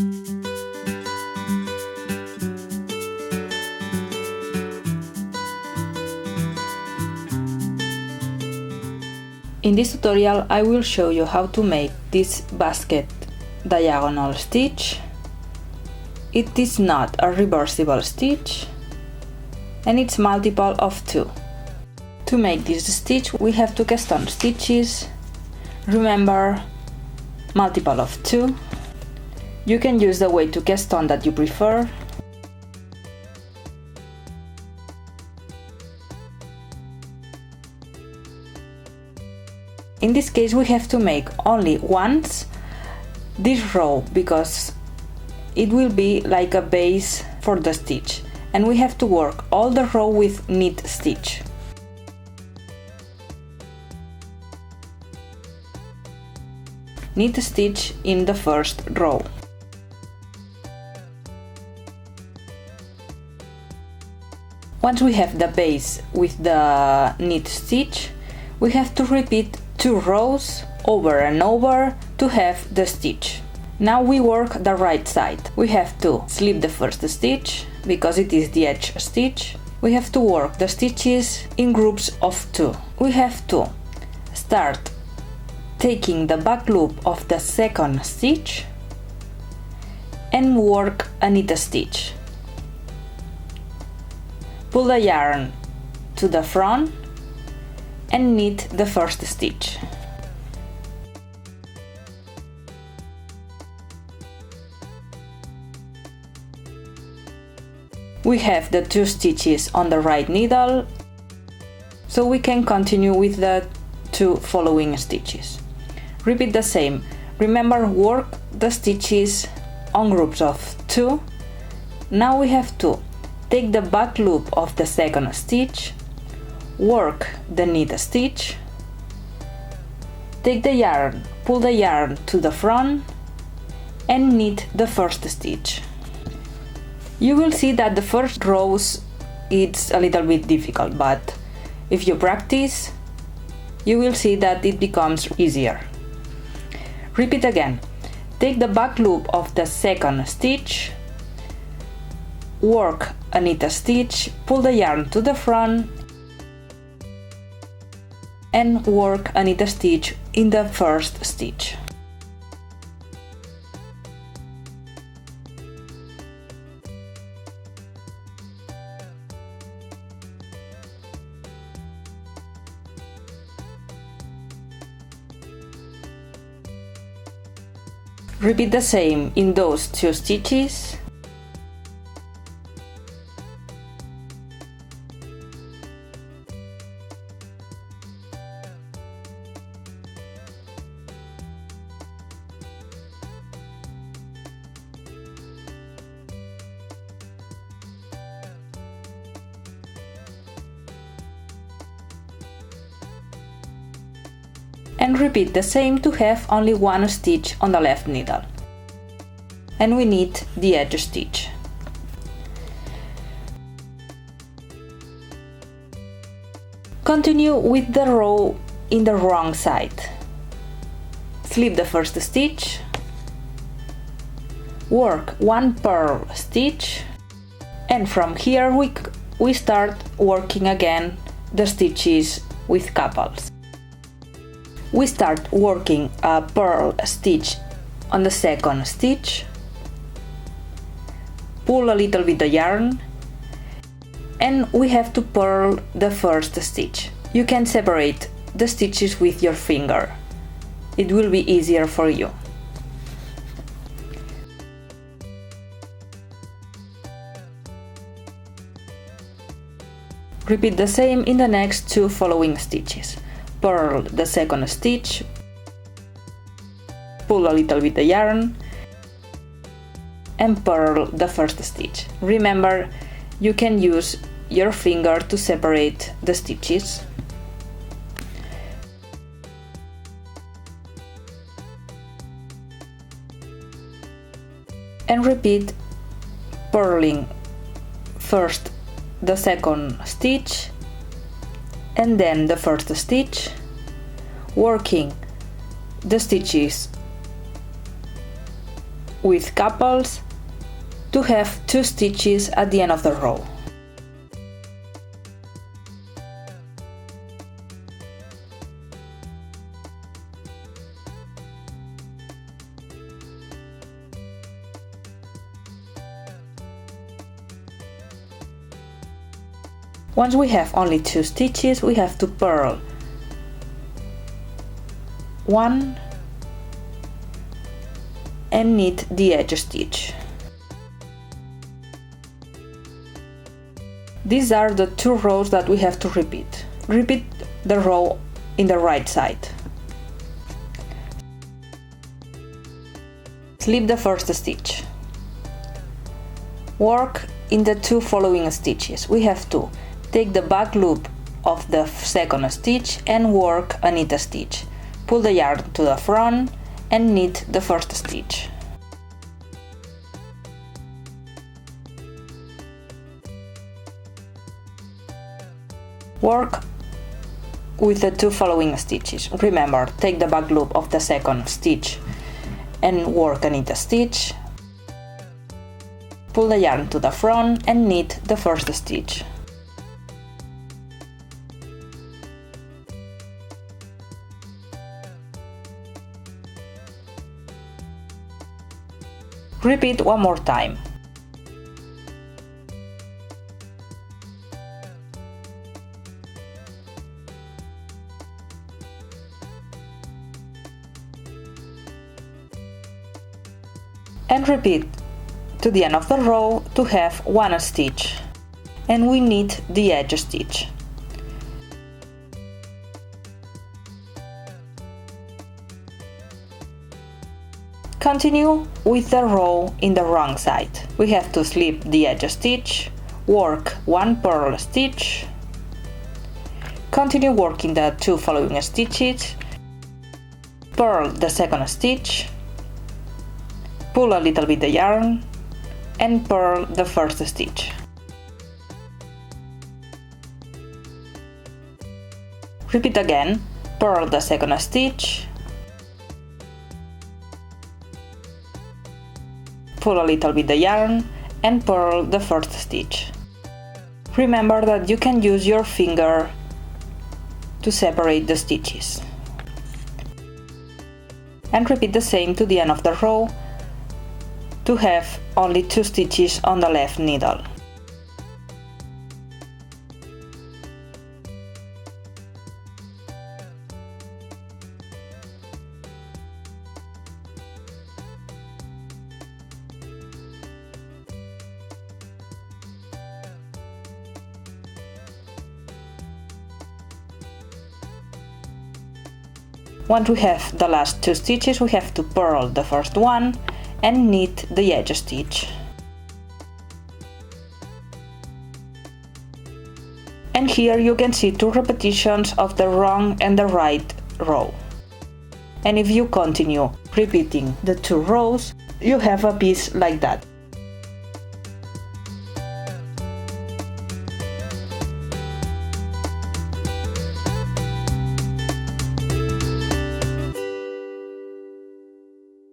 In this tutorial I will show you how to make this basket diagonal stitch. It is not a reversible stitch and it's multiple of 2. To make this stitch we have to cast on stitches. Remember, multiple of 2. You can use the way to cast on that you prefer. In this case we have to make only once this row because it will be like a base for the stitch, and we have to work all the row with knit stitch. Knit stitch in the first row. Once we have the base with the knit stitch, we have to repeat 2 rows over and over to have the stitch. Now we work the right side. We have to slip the first stitch because it is the edge stitch. We have to work the stitches in groups of 2. We have to start taking the back loop of the second stitch and work a knit stitch. Pull the yarn to the front and knit the first stitch. We have the 2 stitches on the right needle, so we can continue with the 2 following stitches. Repeat the same. Remember, work the stitches on groups of 2. Now we have to take the back loop of the second stitch, work the knit stitch, take the yarn, pull the yarn to the front and knit the first stitch. You will see that the first rows it's a little bit difficult, but if you practice you will see that it becomes easier. Repeat again. Take the back loop of the second stitch, work a knit stitch, pull the yarn to the front and work a knit stitch in the first stitch. Repeat the same in those 2 stitches. And repeat the same to have only 1 stitch on the left needle. And we knit the edge stitch. Continue with the row in the wrong side. Slip the first stitch, work 1 purl stitch, and from here we start working again the stitches with couples. We start working a purl stitch on the second stitch, pull a little bit the yarn, and we have to purl the first stitch. You can separate the stitches with your finger. It will be easier for you. Repeat the same in the next 2 following stitches. Purl the second stitch, pull a little bit the yarn and purl the first stitch. Remember, you can use your finger to separate the stitches. And repeat purling first the second stitch and then the first stitch, working the stitches with couples to have 2 stitches at the end of the row. Once we have only 2 stitches, we have to purl 1 and knit the edge stitch. These are the 2 rows that we have to repeat. Repeat the row in the right side. Slip the first stitch. Work in the 2 following stitches. We have to take the back loop of the second stitch and work a knit stitch. Pull the yarn to the front and knit the first stitch. Work with the 2 following stitches. Remember, take the back loop of the second stitch and work a knit stitch. Pull the yarn to the front and knit the first stitch. Repeat one more time. And repeat to the end of the row to have 1 stitch, and we knit the edge stitch. Continue with the row in the wrong side. We have to slip the edge stitch, work 1 purl stitch, continue working the 2 following stitches, purl the second stitch, pull a little bit the yarn and purl the first stitch. Repeat again, purl the second stitch, pull a little bit the yarn and purl the first stitch. Remember that you can use your finger to separate the stitches. And repeat the same to the end of the row to have only 2 stitches on the left needle. Once we have the last 2 stitches, we have to purl the first one and knit the edge stitch. And here you can see 2 repetitions of the wrong and the right row. And if you continue repeating the 2 rows, you have a piece like that.